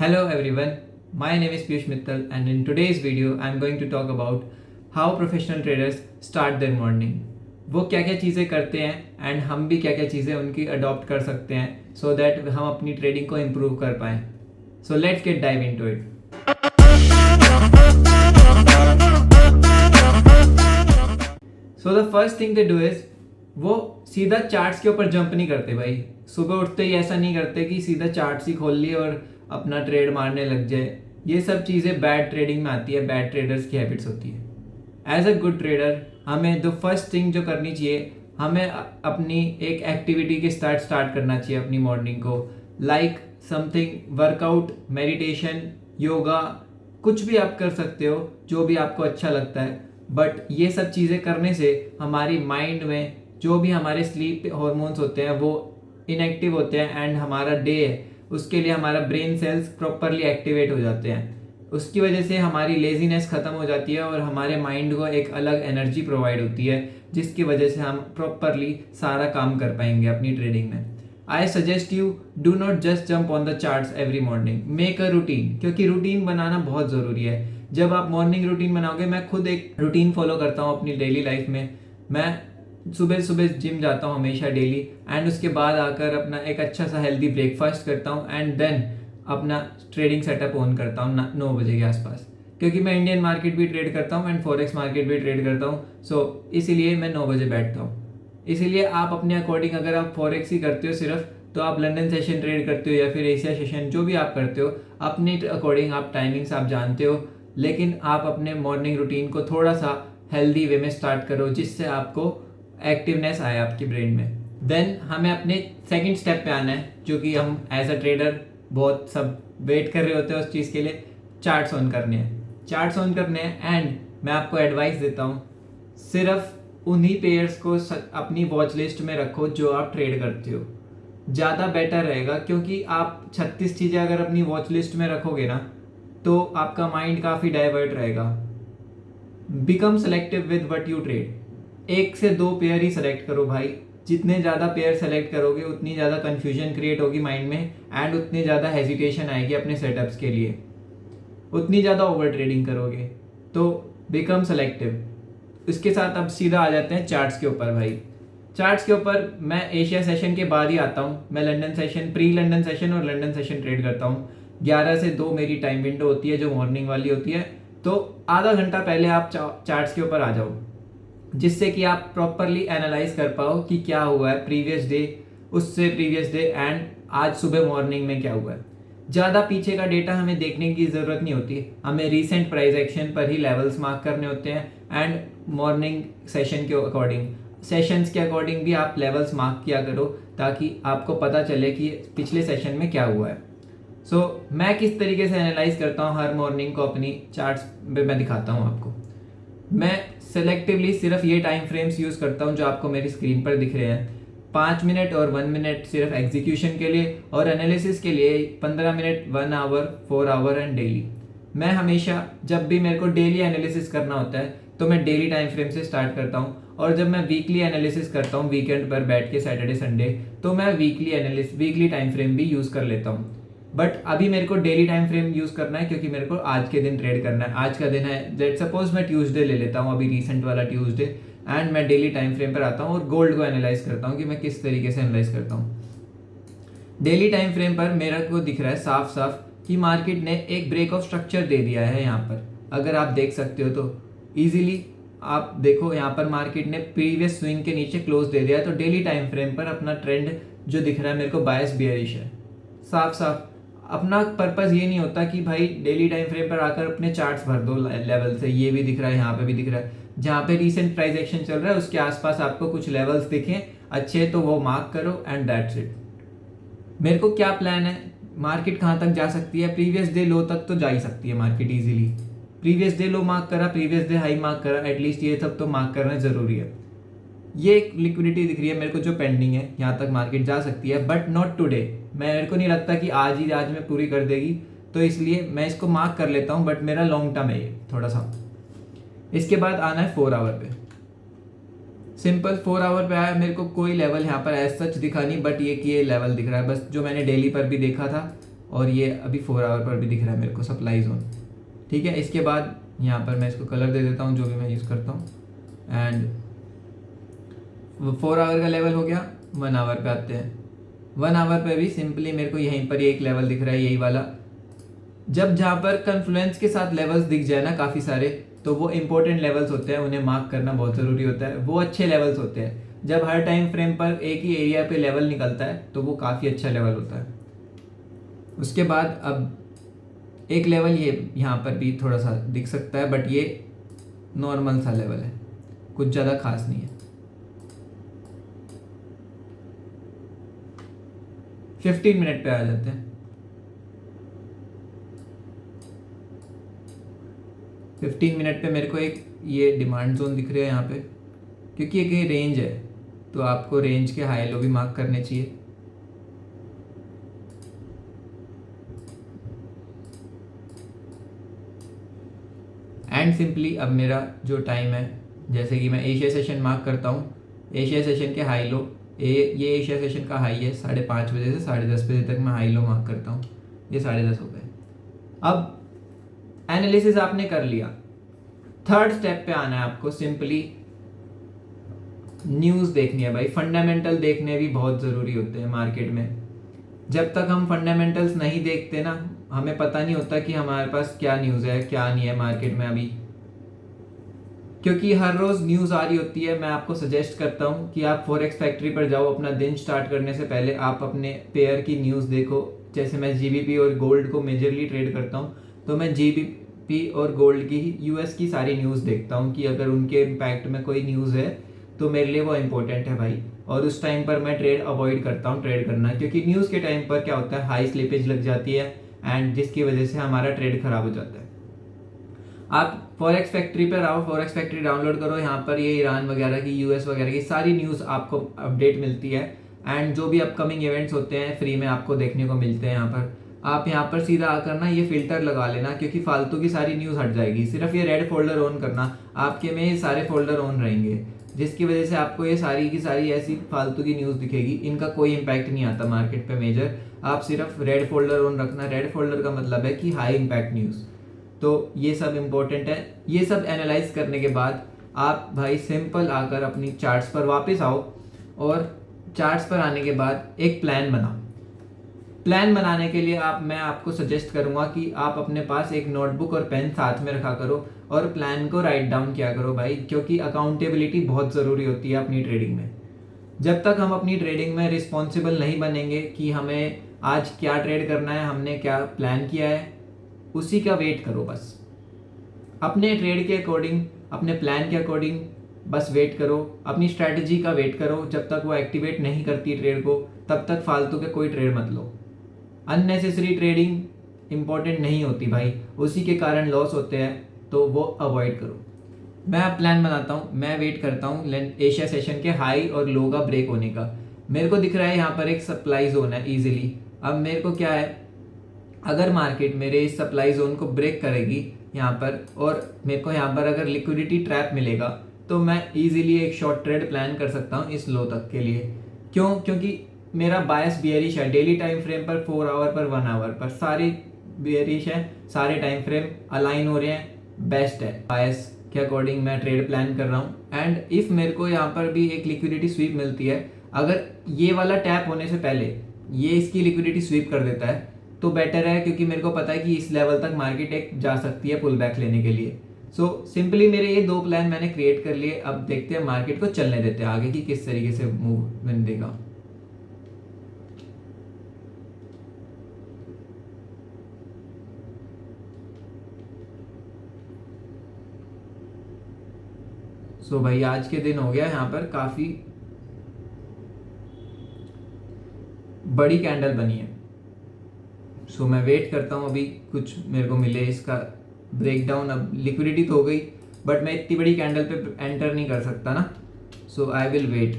Hello everyone, my name is Piyush Mittal and in today's video I am going to talk about how professional traders start their morning. वो क्या क्या चीज़ें करते हैं and हम भी क्या क्या चीज़ें उनकी अडॉप्ट कर सकते हैं सो दैट हम अपनी ट्रेडिंग को इम्प्रूव कर पाएँ. So let's get dive into it. So the first thing they do is वो सीधा चार्ट्स के ऊपर जंप नहीं करते भाई. सुबह उठते ही ऐसा नहीं करते कि सीधा चार्ट्स ही खोल लिए और अपना ट्रेड मारने लग जाए. ये सब चीज़ें बैड ट्रेडिंग में आती है, बैड ट्रेडर्स की हैबिट्स होती है. एज अ गुड ट्रेडर हमें द फर्स्ट थिंग जो करनी चाहिए, हमें अपनी एक एक्टिविटी के स्टार्ट करना चाहिए अपनी मॉर्निंग को. Like something workout, meditation, yoga, कुछ भी आप कर सकते हो जो भी आपको अच्छा लगता है. बट ये सब चीज़ें करने से हमारी माइंड में जो भी हमारे स्लीप हॉर्मोन्स होते हैं वो इनएक्टिव होते हैं एंड हमारा डे है उसके लिए हमारा ब्रेन सेल्स प्रॉपरली एक्टिवेट हो जाते हैं. उसकी वजह से हमारी लेजीनेस ख़त्म हो जाती है और हमारे माइंड को एक अलग एनर्जी प्रोवाइड होती है जिसकी वजह से हम प्रॉपरली सारा काम कर पाएंगे अपनी ट्रेडिंग में. I suggest you do not just jump on the charts every morning, make a routine, क्योंकि रूटीन बनाना बहुत ज़रूरी है. जब आप मॉर्निंग रूटीन बनाओगे, मैं खुद एक रूटीन फॉलो करता हूँ अपनी डेली लाइफ में. मैं सुबह सुबह जिम जाता हूँ हमेशा डेली एंड उसके बाद आकर अपना एक अच्छा सा हेल्दी ब्रेकफास्ट करता हूँ एंड देन अपना ट्रेडिंग सेटअप ऑन करता हूँ 9 बजे के आसपास, क्योंकि मैं इंडियन मार्केट भी ट्रेड करता हूँ एंड फॉरेक्स मार्केट भी ट्रेड करता हूँ. सो इसीलिए मैं 9 बजे बैठता हूँ. इसीलिए आप अपने अकॉर्डिंग, अगर आप फॉरेक्स ही करते हो सिर्फ, तो आप लंदन सेशन ट्रेड करते हो या फिर एशिया सेशन, जो भी आप करते हो अपने अकॉर्डिंग आप टाइमिंग्स आप जानते हो. लेकिन आप अपने मॉर्निंग रूटीन को थोड़ा सा हेल्दी वे में स्टार्ट करो जिससे आपको एक्टिवनेस आए आपकी ब्रेन में. देन हमें अपने सेकंड स्टेप पे आना है, जो कि हम एज अ ट्रेडर बहुत सब वेट कर रहे होते हैं उस चीज़ के लिए. चार्ट्स ऑन करने हैं, चार्ट्स ऑन करने हैं एंड मैं आपको एडवाइस देता हूँ, सिर्फ उन्हीं पेयर्स को अपनी वॉच लिस्ट में रखो जो आप ट्रेड करते हो. ज़्यादा बेटर रहेगा, क्योंकि आप 36 चीज़ें अगर अपनी वॉच लिस्ट में रखोगे ना तो आपका माइंड काफ़ी डाइवर्ट रहेगा. Become selective with what you trade. 1 से 2 पेयर ही सेलेक्ट करो भाई. जितने ज़्यादा पेयर सेलेक्ट करोगे उतनी ज़्यादा कन्फ्यूजन क्रिएट होगी माइंड में एंड उतनी ज़्यादा हेजिटेशन आएगी अपने सेटअप्स के लिए, उतनी ज़्यादा ओवर ट्रेडिंग करोगे. तो बिकम सेलेक्टिव. इसके साथ अब सीधा आ जाते हैं चार्ट्स के ऊपर भाई. चार्ट्स के ऊपर मैं एशिया सेशन के बाद ही आता हूँ. मैं London session, pre London session और लंदन सेशन ट्रेड करता हूँ. 11 से 2 मेरी टाइम विंडो होती है जो मॉर्निंग वाली होती है. तो आधा घंटा पहले आप चार्ट्स के ऊपर आ जाओ, जिससे कि आप प्रॉपरली एनालाइज कर पाओ कि क्या हुआ है प्रीवियस डे, उससे प्रीवियस डे एंड आज सुबह मॉर्निंग में क्या हुआ है. ज़्यादा पीछे का डेटा हमें देखने की ज़रूरत नहीं होती. हमें रीसेंट प्राइस एक्शन पर ही लेवल्स मार्क करने होते हैं एंड मॉर्निंग सेशन के अकॉर्डिंग, सेशंस के अकॉर्डिंग भी आप लेवल्स मार्क किया करो ताकि आपको पता चले कि पिछले सेशन में क्या हुआ है. सो मैं किस तरीके से एनालाइज करता हूँ हर मॉर्निंग को अपनी चार्ट्स पे मैं दिखाता हूँ आपको. मैं सेलेक्टिवली सिर्फ ये टाइम फ्रेम्स यूज़ करता हूँ जो आपको मेरी स्क्रीन पर दिख रहे हैं. 5 मिनट और 1 मिनट सिर्फ एग्जीक्यूशन के लिए और एनालिसिस के लिए 15 minute, 1 hour, 4 hour and daily. मैं हमेशा जब भी मेरे को डेली एनालिसिस करना होता है तो मैं डेली टाइम फ्रेम से स्टार्ट करता हूँ. और जब मैं वीकली एनालिसिस करता हूँ वीकेंड पर बैठ के, सैटरडे संडे, तो मैं वीकली टाइम फ्रेम भी यूज़ कर लेता हूँ. बट अभी मेरे को डेली टाइम फ्रेम यूज़ करना है क्योंकि मेरे को आज के दिन ट्रेड करना है. आज का दिन है, लेट्स सपोज मैं ट्यूसडे ले लेता हूँ, अभी रिसेंट वाला ट्यूसडे, एंड मैं डेली टाइम फ्रेम पर आता हूँ और गोल्ड को एनालाइज करता हूँ कि मैं किस तरीके से एनालाइज करता हूँ. डेली टाइम फ्रेम पर मेरा को दिख रहा है साफ साफ कि मार्केट ने एक ब्रेक ऑफ स्ट्रक्चर दे दिया है यहाँ पर. अगर आप देख सकते हो तो ईजिली आप देखो, यहाँ पर मार्केट ने प्रीवियस स्विंग के नीचे क्लोज दे दिया है. तो डेली टाइम फ्रेम पर अपना ट्रेंड जो दिख रहा है मेरे को बायस बियरिश है साफ साफ. अपना पर्पस ये नहीं होता कि भाई डेली टाइम फ्रेम पर आकर अपने चार्ट्स भर दो लेवल से. ये भी दिख रहा है, यहाँ पे भी दिख रहा है. जहाँ पे रीसेंट प्राइस एक्शन चल रहा है उसके आसपास आपको कुछ लेवल्स दिखें अच्छे तो वो मार्क करो एंड दैट्स इट. मेरे को क्या प्लान है, मार्केट कहाँ तक जा सकती है, प्रीवियस डे लो तक तो जा ही सकती है मार्केट इजीली. प्रीवियस डे लो मार्क करा, प्रीवियस डे हाई मार्क करा, एटलीस्ट ये सब तो मार्क करना ज़रूरी है. ये एक लिक्विडिटी दिख रही है मेरे को जो पेंडिंग है, यहाँ तक मार्केट जा सकती है बट नॉट टुडे. मेरे को नहीं लगता कि आज में पूरी कर देगी, तो इसलिए मैं इसको मार्क कर लेता हूँ. बट मेरा लॉन्ग टर्म है ये थोड़ा सा. इसके बाद आना है 4 आवर पे. सिंपल 4 आवर पे आया, मेरे को कोई लेवल यहाँ पर एज सच दिखा नहीं, बट ये कि ये लेवल दिख रहा है बस, जो मैंने डेली पर भी देखा था और ये अभी 4 आवर पर भी दिख रहा है मेरे को सप्लाई जोन। ठीक है, इसके बाद यहाँ पर मैं इसको कलर दे देता हूँ जो भी मैं यूज़ करता हूँ। एंड 4 आवर का लेवल हो गया। 1 आवर पे आते हैं। 1 आवर पे भी सिंपली मेरे को यहीं पर एक लेवल दिख रहा है, यही वाला। जब जहाँ पर कन्फ्लुएंस के साथ लेवल्स दिख जाए ना काफ़ी सारे, तो वो इंपॉर्टेंट लेवल्स होते हैं, उन्हें मार्क करना बहुत ज़रूरी होता है, वो अच्छे लेवल्स होते हैं। जब हर टाइम फ्रेम पर एक ही एरिया पे लेवल निकलता है तो वो काफ़ी अच्छा लेवल होता है। उसके बाद अब एक लेवल ये यहाँ पर भी थोड़ा सा दिख सकता है, बट ये नॉर्मल सा लेवल है, कुछ ज़्यादा खास नहीं है। 15 मिनट पे आ जाते हैं। 15 मिनट पे मेरे को एक ये डिमांड जोन दिख रहा है यहाँ पे, क्योंकि एक ये रेंज है तो आपको रेंज के हाई लो भी मार्क करने चाहिए। एंड सिंपली अब मेरा जो टाइम है, जैसे कि मैं एशिया सेशन मार्क करता हूँ, एशिया सेशन के हाई लो, ये एशिया सेशन का हाई है 5:30 बजे से 10:30 बजे तक मैं हाई लो मार्क करता हूँ। ये 10:30 हो गए। अब एनालिसिस आपने कर लिया, थर्ड स्टेप पे आना है आपको। सिंपली न्यूज़ देखनी है भाई, फंडामेंटल देखने भी बहुत ज़रूरी होते हैं मार्केट में। जब तक हम फंडामेंटल्स नहीं देखते ना, हमें पता नहीं होता कि हमारे पास क्या न्यूज़ है क्या नहीं है मार्केट में अभी, क्योंकि हर रोज़ न्यूज़ आ रही होती है। मैं आपको सजेस्ट करता हूँ कि आप फॉरेक्स फैक्ट्री पर जाओ, अपना दिन स्टार्ट करने से पहले आप अपने पेयर की न्यूज़ देखो। जैसे मैं जीबीपी और गोल्ड को मेजरली ट्रेड करता हूँ, तो मैं जीबीपी और गोल्ड की यूएस की सारी न्यूज़ देखता हूँ कि अगर उनके इम्पैक्ट में कोई न्यूज़ है तो मेरे लिए वो इम्पोर्टेंट है भाई। और उस टाइम पर मैं ट्रेड अवॉइड करता हूँ ट्रेड करना, क्योंकि न्यूज़ के टाइम पर क्या होता है, हाई स्लिपेज लग जाती है एंड जिसकी वजह से हमारा ट्रेड खराब हो जाता है। आप फॉरेक्स फैक्ट्री पर आओ, फॉरेक्स फैक्ट्री डाउनलोड करो, यहाँ पर ये ईरान वगैरह की, यूएस वगैरह की सारी न्यूज़ आपको अपडेट मिलती है। एंड जो भी अपकमिंग इवेंट्स होते हैं फ्री में आपको देखने को मिलते हैं। यहाँ पर आप यहाँ पर सीधा आकर ना ये फिल्टर लगा लेना, क्योंकि फालतू की सारी न्यूज़ हट जाएगी। सिर्फ ये रेड फोल्डर ऑन करना, आपके में ये सारे फोल्डर ऑन रहेंगे, जिसकी वजह से आपको ये सारी की सारी ऐसी फालतू की न्यूज़ दिखेगी। इनका कोई इम्पैक्ट नहीं आता मार्केट पे मेजर। आप सिर्फ रेड फोल्डर ऑन रखना। रेड फोल्डर का मतलब है कि हाई इम्पैक्ट न्यूज़। तो ये सब इम्पोर्टेंट है। ये सब एनालाइज करने के बाद आप भाई सिंपल आकर अपनी चार्ट्स पर वापस आओ, और चार्ट्स पर आने के बाद एक प्लान बनाओ। प्लान बनाने के लिए मैं आपको सजेस्ट करूंगा कि आप अपने पास एक नोटबुक और पेन साथ में रखा करो और प्लान को राइट डाउन किया करो भाई, क्योंकि अकाउंटेबिलिटी बहुत ज़रूरी होती है अपनी ट्रेडिंग में। जब तक हम अपनी ट्रेडिंग में रिस्पॉन्सिबल नहीं बनेंगे कि हमें आज क्या ट्रेड करना है, हमने क्या प्लान किया है, उसी का वेट करो बस। अपने ट्रेड के अकॉर्डिंग, अपने प्लान के अकॉर्डिंग बस वेट करो, अपनी स्ट्रैटेजी का वेट करो। जब तक वो एक्टिवेट नहीं करती ट्रेड को, तब तक फालतू के कोई ट्रेड मत लो। अननेसेसरी ट्रेडिंग इंपॉर्टेंट नहीं होती भाई, उसी के कारण लॉस होते हैं, तो वो अवॉइड करो। मैं अब प्लान बनाता हूँ, मैं वेट करता हूँ एशिया सेशन के हाई और लो का ब्रेक होने का। मेरे को दिख रहा है यहाँ पर एक सप्लाई जोन है इजीली। अब मेरे को क्या है, अगर मार्केट मेरे इस सप्लाई जोन को ब्रेक करेगी यहाँ पर, और मेरे को यहाँ पर अगर लिक्विडिटी ट्रैप मिलेगा, तो मैं इजीली एक शॉर्ट ट्रेड प्लान कर सकता हूँ इस लो तक के लिए। क्यों? क्योंकि मेरा बायस बियरिश है। डेली टाइम फ्रेम पर, 4 आवर पर, 1 आवर पर सारी बियरिश है, सारे टाइम फ्रेम अलाइन हो रहे हैं, बेस्ट है। बायस के अकॉर्डिंग मैं ट्रेड प्लान कर रहा हूँ। एंड इफ मेरे को यहाँ पर भी एक लिक्विडिटी स्वीप मिलती है, अगर ये वाला टैप होने से पहले ये इसकी लिक्विडिटी स्वीप कर देता है तो बेटर है, क्योंकि मेरे को पता है कि इस लेवल तक मार्केट एक जा सकती है पुल बैक लेने के लिए। सो सिंपली मेरे ये 2 प्लान मैंने क्रिएट कर लिए। अब देखते हैं मार्केट को चलने देते हैं आगे की किस तरीके से मूवमेंट देगा। सो भाई आज के दिन हो गया यहाँ पर काफी बड़ी कैंडल बनी है। सो मैं वेट करता हूँ अभी कुछ मेरे को मिले इसका ब्रेकडाउन। अब लिक्विडिटी तो हो गई, बट मैं इतनी बड़ी कैंडल पे एंटर नहीं कर सकता ना, सो आई विल वेट।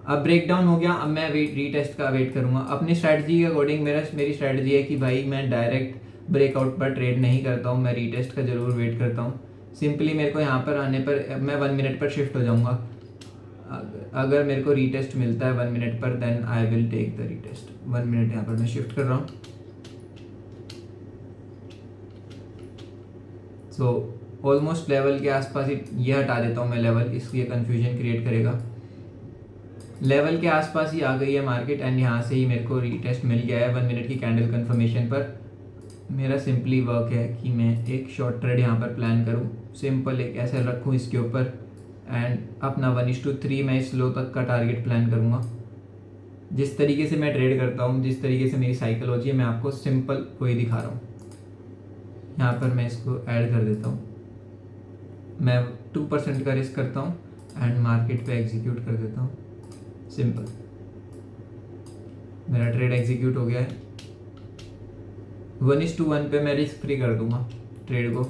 अब ब्रेकडाउन हो गया, अब मैं रीटेस्ट का वेट करूंगा अपनी स्ट्रैटेजी के अकॉर्डिंग। मेरी स्ट्रैटेजी है कि भाई मैं डायरेक्ट ब्रेकआउट पर ट्रेड नहीं करता हूँ, मैं रीटेस्ट का जरूर वेट करता हूँ। सिंपली मेरे को यहाँ पर आने पर मैं 1 मिनट पर शिफ्ट हो जाऊंगा। अगर मेरे को रीटेस्ट मिलता है 1 मिनट पर, then I will take the retest. 1 minute यहाँ पर मैं शिफ्ट कर रहा हूँ। सो ऑलमोस्ट लेवल के आसपास ही, ये हटा देता हूँ मैं लेवल, इसलिए कन्फ्यूजन क्रिएट करेगा। लेवल के आसपास ही आ गई है मार्केट एंड यहाँ से ही मेरे को रीटेस्ट मिल गया है 1 मिनट की कैंडल कंफर्मेशन पर। मेरा सिंपली वर्क है कि मैं एक शॉर्ट ट्रेड यहाँ पर प्लान करूँ, सिंपल एक ऐसे रखूँ इसके ऊपर एंड अपना 1:3 मैं इस लो तक का टारगेट प्लान करूँगा। जिस तरीके से मैं ट्रेड करता हूँ, जिस तरीके से मेरी साइकोलॉजी है, मैं आपको सिंपल वही दिखा रहा हूँ। यहाँ पर मैं इसको ऐड कर देता हूँ, मैं 2% का रिस्क करता हूँ एंड मार्केट पे एग्जीक्यूट कर देता हूँ। सिंपल, मेरा ट्रेड एग्जीक्यूट हो गया है। 1:1 पे मैं रिस्क फ्री कर दूंगा ट्रेड को।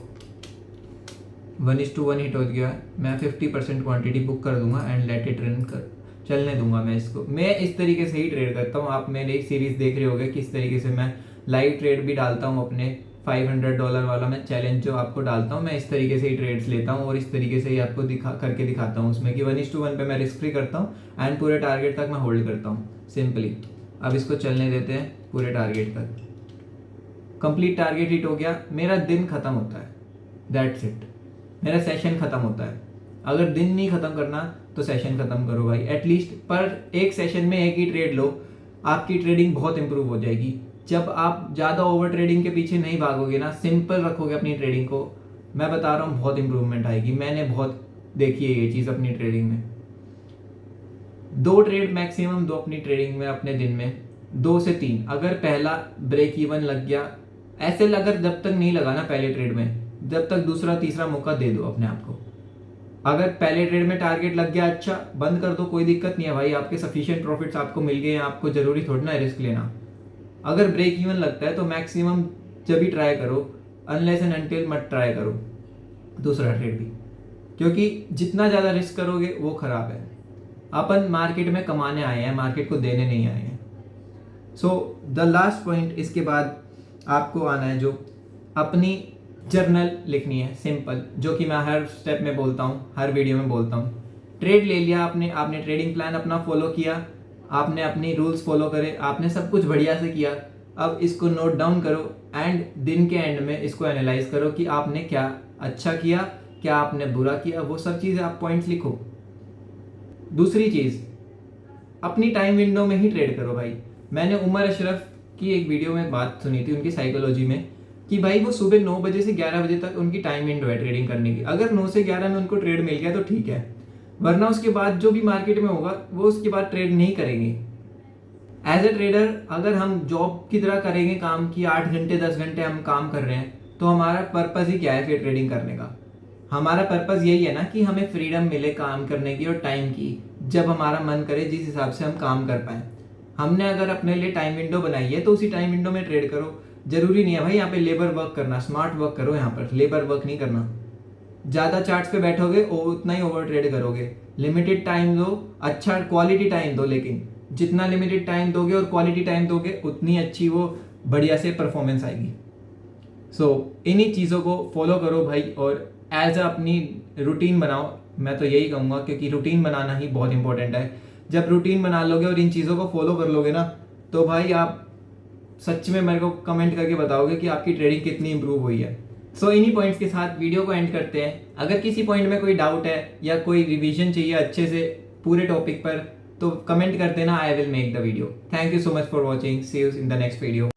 1:1 हिट हो गया है, मैं 50% क्वांटिटी बुक कर दूंगा एंड लेट इट रन कर चलने दूंगा मैं इसको। मैं इस तरीके से ही ट्रेड करता हूँ। आप मेरे एक सीरीज देख रहे होंगे किस तरीके से मैं लाइव ट्रेड भी डालता हूँ अपने $500 वाला मैं चैलेंज जो आपको डालता हूँ, मैं इस तरीके से ही ट्रेड्स लेता हूँ और इस तरीके से ही आपको करके दिखाता हूँ उसमें कि 1:1 पे मैं रिस्क फ्री करता हूँ एंड पूरे टारगेट तक मैं होल्ड करता हूँ सिंपली। अब इसको चलने देते हैं पूरे टारगेट तक। कंप्लीट टारगेट हिट हो गया, मेरा दिन खत्म होता है, दैट्स इट, मेरा सेशन खत्म होता है। अगर दिन नहीं खत्म करना तो सेशन खत्म करो भाई, एटलीस्ट पर एक सेशन में एक ही ट्रेड लो, आपकी ट्रेडिंग बहुत इंप्रूव हो जाएगी। जब आप ज़्यादा ओवर ट्रेडिंग के पीछे नहीं भागोगे ना, सिंपल रखोगे अपनी ट्रेडिंग को, मैं बता रहा हूँ बहुत इंप्रूवमेंट आएगी। मैंने बहुत देखी है ये चीज़ अपनी ट्रेडिंग में। 2 ट्रेड मैक्सिमम दो अपनी ट्रेडिंग में अपने दिन में, 2 से 3। अगर पहला ब्रेक इवन लग गया, ऐसे अगर जब तक नहीं लगा ना पहले ट्रेड में, जब तक दूसरा तीसरा मौका दे दो अपने आप को। अगर पहले ट्रेड में टारगेट लग गया, अच्छा बंद कर दो, कोई दिक्कत नहीं है भाई, आपके सफिशिएंट प्रॉफिट्स आपको मिल गए हैं, आपको जरूरी थोड़ी ना रिस्क लेना। अगर ब्रेक इवन लगता है तो मैक्सिमम जब भी ट्राई करो, अनलेस एंड अनटिल मत ट्राई करो दूसरा ट्रेड भी, क्योंकि जितना ज़्यादा रिस्क करोगे वो खराब है। अपन मार्केट में कमाने आए हैं, मार्केट को देने नहीं आए हैं। सो द लास्ट पॉइंट, इसके बाद आपको आना है जो अपनी जर्नल लिखनी है सिंपल, जो कि मैं हर स्टेप में बोलता हूँ, हर वीडियो में बोलता हूँ। ट्रेड ले लिया आपने ट्रेडिंग प्लान अपना फॉलो किया, आपने अपनी रूल्स फॉलो करे, आपने सब कुछ बढ़िया से किया। अब इसको नोट डाउन करो एंड दिन के एंड में इसको एनालाइज करो कि आपने क्या अच्छा किया, क्या आपने बुरा किया, वो सब चीज़ें आप पॉइंट्स लिखो। दूसरी चीज़, अपनी टाइम विंडो में ही ट्रेड करो भाई। मैंने उमर अशरफ की एक वीडियो में बात सुनी थी उनकी साइकोलॉजी में कि भाई वो सुबह 9 बजे से 11 बजे तक उनकी टाइम विंडो है ट्रेडिंग करने की। अगर 9 से 11 में उनको ट्रेड मिल गया तो ठीक है, वरना उसके बाद जो भी मार्केट में होगा वो उसके बाद ट्रेड नहीं करेंगे। एज ए ट्रेडर अगर हम जॉब की तरह करेंगे काम की, 8 घंटे 10 घंटे हम काम कर रहे हैं, तो हमारा पर्पज़ ही क्या है फिर ट्रेडिंग करने का? हमारा पर्पज़ यही है ना कि हमें फ्रीडम मिले काम करने की और टाइम की, जब हमारा मन करे जिस हिसाब से हम काम कर पाएँ। हमने अगर अपने लिए टाइम विंडो बनाई है तो उसी टाइम विंडो में ट्रेड करो। जरूरी नहीं है भाई यहाँ पे लेबर वर्क करना, स्मार्ट वर्क करो, यहाँ पर लेबर वर्क नहीं करना। ज़्यादा चार्ट्स पे बैठोगे उतना ही ओवर ट्रेड करोगे। लिमिटेड टाइम दो, अच्छा क्वालिटी टाइम दो, लेकिन जितना लिमिटेड टाइम दोगे और क्वालिटी टाइम दोगे उतनी अच्छी वो बढ़िया से परफॉर्मेंस आएगी। सो इन्हीं चीज़ों को फॉलो करो भाई और एज अपनी रूटीन बनाओ। मैं तो यही कहूँगा, क्योंकि रूटीन बनाना ही बहुत इंपॉर्टेंट है। जब रूटीन बना लोगे और इन चीज़ों को फॉलो कर लोगे ना, तो भाई आप सच में मेरे को कमेंट करके बताओगे कि आपकी ट्रेडिंग कितनी इंप्रूव हुई है। सो इन्हीं पॉइंट्स के साथ वीडियो को एंड करते हैं। अगर किसी पॉइंट में कोई डाउट है या कोई रिवीजन चाहिए अच्छे से पूरे टॉपिक पर, तो कमेंट कर देना, I will make the video. Thank you so much for watching, see you in the next video.